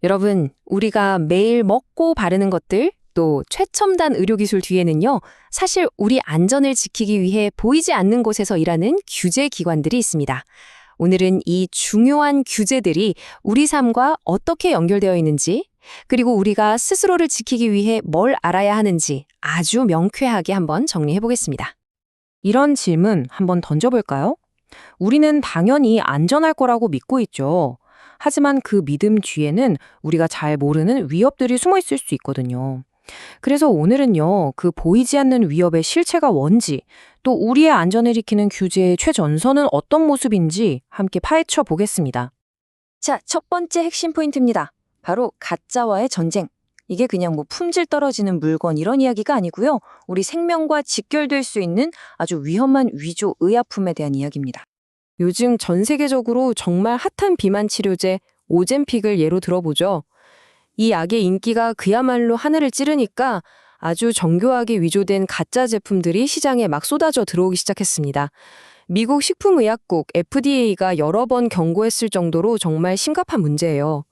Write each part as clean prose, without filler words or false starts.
여러분, 우리가 매일 먹고 바르는 것들, 또 최첨단 의료기술 뒤에는요, 사실 우리 안전을 지키기 위해 보이지 않는 곳에서 일하는 규제 기관들이 있습니다. 오늘은 이 중요한 규제들이 우리 삶과 어떻게 연결되어 있는지, 그리고 우리가 스스로를 지키기 위해 뭘 알아야 하는지 아주 명쾌하게 한번 정리해 보겠습니다. 이런 질문 한번 던져볼까요? 우리는 당연히 안전할 거라고 믿고 있죠. 하지만 그 믿음 뒤에는 우리가 잘 모르는 위협들이 숨어 있을 수 있거든요. 그래서 오늘은요, 그 보이지 않는 위협의 실체가 뭔지, 또 우리의 안전을 지키는 규제의 최전선은 어떤 모습인지 함께 파헤쳐 보겠습니다. 자, 첫 번째 핵심 포인트입니다. 바로 가짜와의 전쟁. 이게 그냥 품질 떨어지는 물건 이런 이야기가 아니고요. 우리 생명과 직결될 수 있는 아주 위험한 위조 의약품에 대한 이야기입니다. 요즘 전 세계적으로 정말 핫한 비만 치료제 오젬픽을 예로 들어보죠. 이 약의 인기가 그야말로 하늘을 찌르니까 아주 정교하게 위조된 가짜 제품들이 시장에 막 쏟아져 들어오기 시작했습니다. 미국 식품의약국 FDA가 여러 번 경고했을 정도로 정말 심각한 문제예요.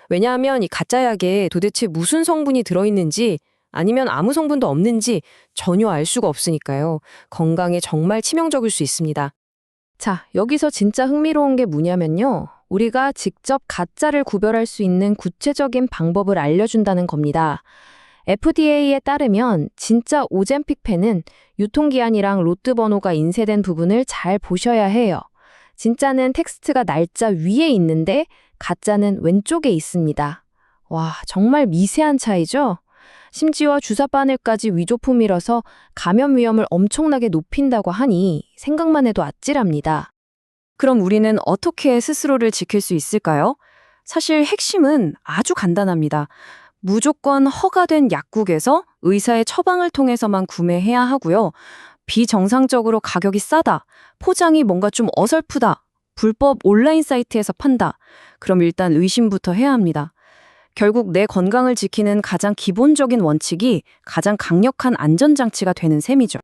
왜냐하면 이 가짜 약에 도대체 무슨 성분이 들어있는지 아니면 아무 성분도 없는지 전혀 알 수가 없으니까요. 건강에 정말 치명적일 수 있습니다. 자, 여기서 진짜 흥미로운 게 뭐냐면요. 우리가 직접 가짜를 구별할 수 있는 구체적인 방법을 알려준다는 겁니다. FDA에 따르면 진짜 오젬픽 펜은 유통기한이랑 로트 번호가 인쇄된 부분을 잘 보셔야 해요. 진짜는 텍스트가 날짜 위에 있는데 가짜는 왼쪽에 있습니다. 와, 정말 미세한 차이죠? 심지어 주사 바늘까지 위조품이라서 감염 위험을 엄청나게 높인다고 하니 생각만 해도 아찔합니다. 그럼 우리는 어떻게 스스로를 지킬 수 있을까요? 사실 핵심은 아주 간단합니다. 무조건 허가된 약국에서 의사의 처방을 통해서만 구매해야 하고요. 비정상적으로 가격이 싸다, 포장이 뭔가 좀 어설프다, 불법 온라인 사이트에서 판다. 그럼 일단 의심부터 해야 합니다. 결국 내 건강을 지키는 가장 기본적인 원칙이 가장 강력한 안전장치가 되는 셈이죠.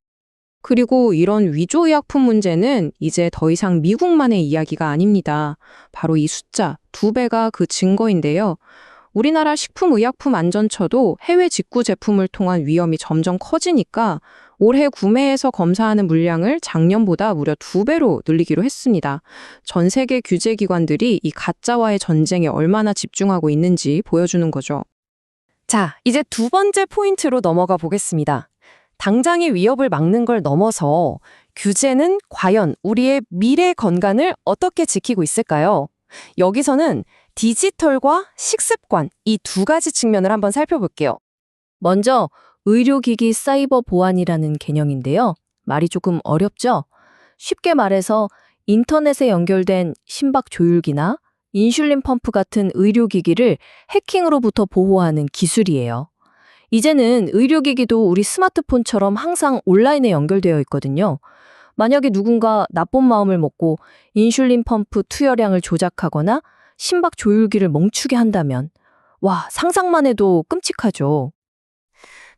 그리고 이런 위조의약품 문제는 이제 더 이상 미국만의 이야기가 아닙니다. 바로 이 숫자 2배가 그 증거인데요. 우리나라 식품의약품안전처도 해외 직구 제품을 통한 위험이 점점 커지니까 올해 구매해서 검사하는 물량을 작년보다 무려 2배로 늘리기로 했습니다. 전 세계 규제기관들이 이 가짜와의 전쟁에 얼마나 집중하고 있는지 보여주는 거죠. 자, 이제 두 번째 포인트로 넘어가 보겠습니다. 당장의 위협을 막는 걸 넘어서 규제는 과연 우리의 미래 건강을 어떻게 지키고 있을까요? 여기서는 디지털과 식습관, 이 두 가지 측면을 한번 살펴볼게요. 먼저 의료기기 사이버 보안이라는 개념인데요. 말이 조금 어렵죠? 쉽게 말해서 인터넷에 연결된 심박 조율기나 인슐린 펌프 같은 의료기기를 해킹으로부터 보호하는 기술이에요. 이제는 의료기기도 우리 스마트폰처럼 항상 온라인에 연결되어 있거든요. 만약에 누군가 나쁜 마음을 먹고 인슐린 펌프 투여량을 조작하거나 심박 조율기를 멈추게 한다면 와, 상상만 해도 끔찍하죠.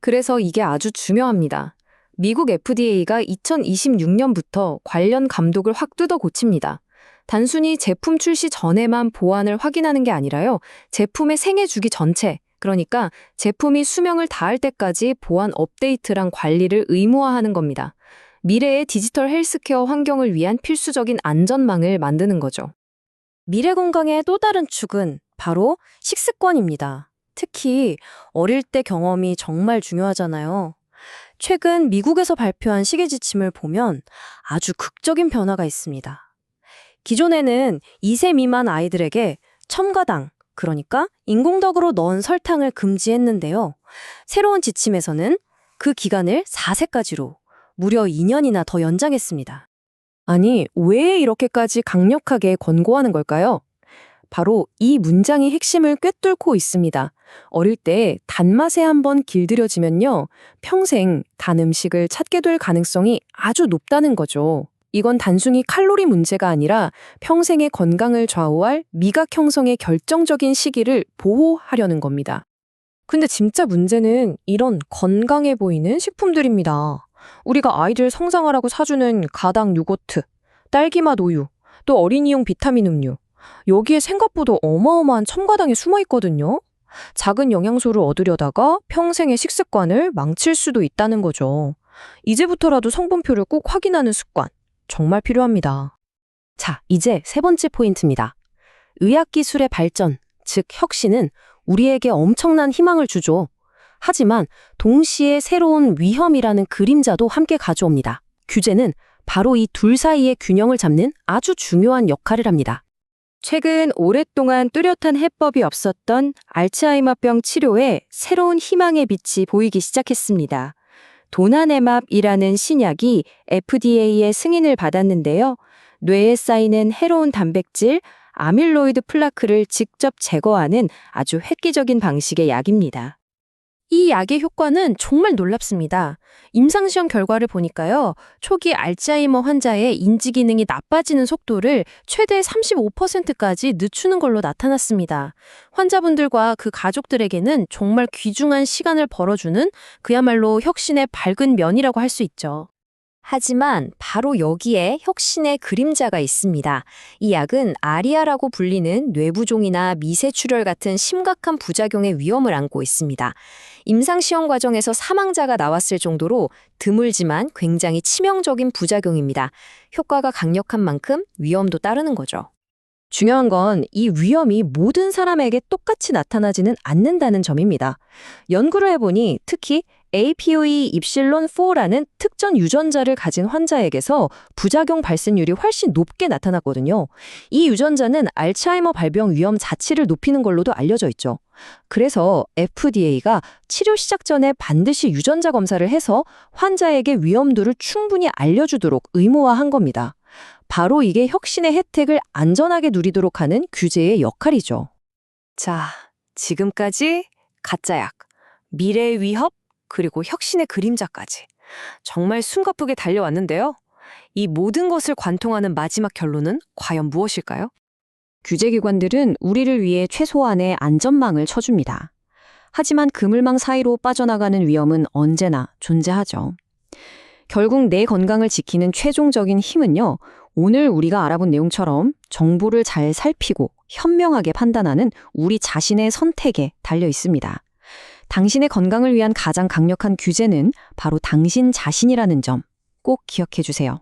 그래서 이게 아주 중요합니다. 미국 FDA가 2026년부터 관련 감독을 확 뜯어 고칩니다. 단순히 제품 출시 전에만 보안을 확인하는 게 아니라요. 제품의 생애 주기 전체, 그러니까 제품이 수명을 다할 때까지 보안 업데이트랑 관리를 의무화하는 겁니다. 미래의 디지털 헬스케어 환경을 위한 필수적인 안전망을 만드는 거죠. 미래 건강의 또 다른 축은 바로 식습관입니다. 특히 어릴 때 경험이 정말 중요하잖아요. 최근 미국에서 발표한 식이 지침을 보면 아주 극적인 변화가 있습니다. 기존에는 2세 미만 아이들에게 첨가당, 그러니까 인공덕으로 넣은 설탕을 금지했는데요. 새로운 지침에서는 그 기간을 4세까지로 무려 2년이나 더 연장했습니다. 아니, 왜 이렇게까지 강력하게 권고하는 걸까요? 바로 이 문장이 핵심을 꿰뚫고 있습니다. 어릴 때 단맛에 한번 길들여지면요, 평생 단 음식을 찾게 될 가능성이 아주 높다는 거죠. 이건 단순히 칼로리 문제가 아니라 평생의 건강을 좌우할 미각 형성의 결정적인 시기를 보호하려는 겁니다. 근데 진짜 문제는 이런 건강해 보이는 식품들입니다. 우리가 아이들 성장하라고 사주는 가당 요거트, 딸기맛 우유, 또 어린이용 비타민 음료. 여기에 생각보다 어마어마한 첨가당이 숨어 있거든요. 작은 영양소를 얻으려다가 평생의 식습관을 망칠 수도 있다는 거죠. 이제부터라도 성분표를 꼭 확인하는 습관, 정말 필요합니다. 자, 이제 세 번째 포인트입니다. 의학기술의 발전, 즉 혁신은 우리에게 엄청난 희망을 주죠. 하지만 동시에 새로운 위험이라는 그림자도 함께 가져옵니다. 규제는 바로 이 둘 사이의 균형을 잡는 아주 중요한 역할을 합니다. 최근 오랫동안 뚜렷한 해법이 없었던 알츠하이머병 치료에 새로운 희망의 빛이 보이기 시작했습니다. 도나네맙이라는 신약이 FDA의 승인을 받았는데요. 뇌에 쌓이는 해로운 단백질, 아밀로이드 플라크를 직접 제거하는 아주 획기적인 방식의 약입니다. 이 약의 효과는 정말 놀랍습니다. 임상시험 결과를 보니까요, 초기 알츠하이머 환자의 인지 기능이 나빠지는 속도를 최대 35%까지 늦추는 걸로 나타났습니다. 환자분들과 그 가족들에게는 정말 귀중한 시간을 벌어주는 그야말로 혁신의 밝은 면이라고 할 수 있죠. 하지만 바로 여기에 혁신의 그림자가 있습니다. 이 약은 아리아라고 불리는 뇌부종이나 미세출혈 같은 심각한 부작용의 위험을 안고 있습니다. 임상시험 과정에서 사망자가 나왔을 정도로 드물지만 굉장히 치명적인 부작용입니다. 효과가 강력한 만큼 위험도 따르는 거죠. 중요한 건 이 위험이 모든 사람에게 똑같이 나타나지는 않는다는 점입니다. 연구를 해보니 특히 APOE4라는 특정 유전자를 가진 환자에게서 부작용 발생률이 훨씬 높게 나타났거든요. 이 유전자는 알츠하이머 발병 위험 자체를 높이는 걸로도 알려져 있죠. 그래서 FDA가 치료 시작 전에 반드시 유전자 검사를 해서 환자에게 위험도를 충분히 알려주도록 의무화한 겁니다. 바로 이게 혁신의 혜택을 안전하게 누리도록 하는 규제의 역할이죠. 자, 지금까지 가짜약, 미래의 위협, 그리고 혁신의 그림자까지 정말 숨가쁘게 달려왔는데요. 이 모든 것을 관통하는 마지막 결론은 과연 무엇일까요? 규제기관들은 우리를 위해 최소한의 안전망을 쳐줍니다. 하지만 그물망 사이로 빠져나가는 위험은 언제나 존재하죠. 결국 내 건강을 지키는 최종적인 힘은요, 오늘 우리가 알아본 내용처럼 정보를 잘 살피고 현명하게 판단하는 우리 자신의 선택에 달려 있습니다. 당신의 건강을 위한 가장 강력한 규제는 바로 당신 자신이라는 점 꼭 기억해 주세요.